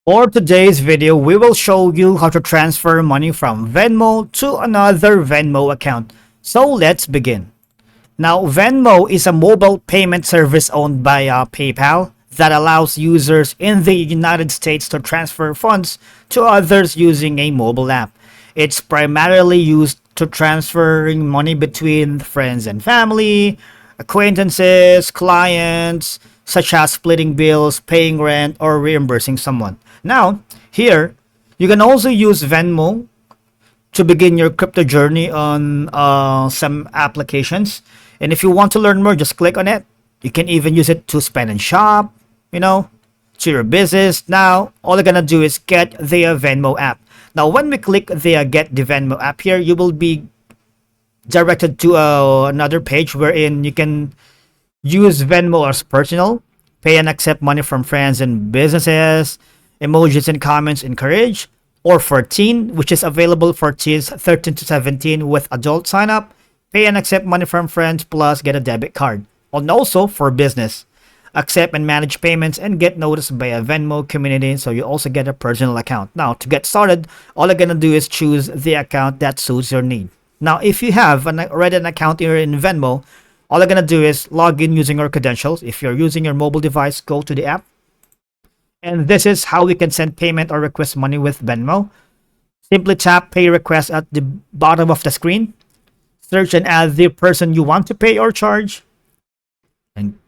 For today's video, we will show you how to transfer money from Venmo to another Venmo account. So let's begin. Now, Venmo is a mobile payment service owned by PayPal that allows users in the United States to transfer funds to others using a mobile app. It's primarily used to transferring money between friends and family, acquaintances, clients, such as splitting bills, paying rent, or reimbursing someone. Now, here, you can also use Venmo to begin your crypto journey on some applications. And if you want to learn more, just click on it. You can even use it to spend and shop, to your business. Now, all you're gonna do is get the Venmo app. Now, when we click the get the Venmo app here, you will be directed to another page wherein you can use Venmo as personal, pay and accept money from friends and businesses, emojis and comments encourage, or for teen, which is available for teens 13 to 17 with adult sign up, pay and accept money from friends plus get a debit card. And also for business, accept and manage payments and get noticed by a Venmo community, so you also get a personal account. Now, to get started, all you're gonna do is choose the account that suits your need. Now, if you have already an account here in Venmo, all you're gonna do is log in using your credentials. If you're using your mobile device, go to the app. And this is how we can send payment or request money with Venmo. Simply tap pay request at the bottom of the screen. Search and add the person you want to pay or charge. And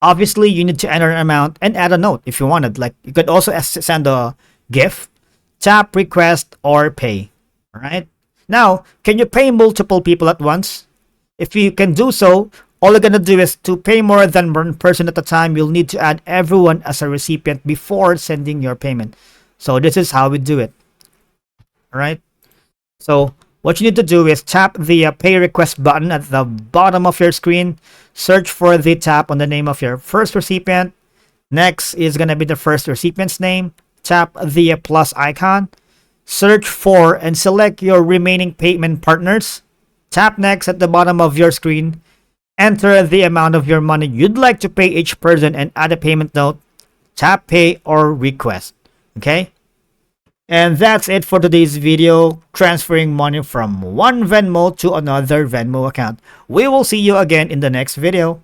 obviously, you need to enter an amount and add a note if you wanted. Like, you could also send a gift. Tap request or pay. All right. Now, can you pay multiple people at once? If you can do so, all you're gonna do is to pay more than one person at a time, you'll need to add everyone as a recipient before sending your payment. So this is how we do it. All right. So what you need to do is tap the pay request button at the bottom of your screen. Search for the tap on the name of your first recipient. Next is gonna be the first recipient's name. Tap the plus icon. Search for and select your remaining payment partners. Tap next at the bottom of your screen. Enter the amount of your money you'd like to pay each person and add a payment note. Tap pay or request. Okay? And that's it for today's video, transferring money from one Venmo to another Venmo account. We will see you again in the next video.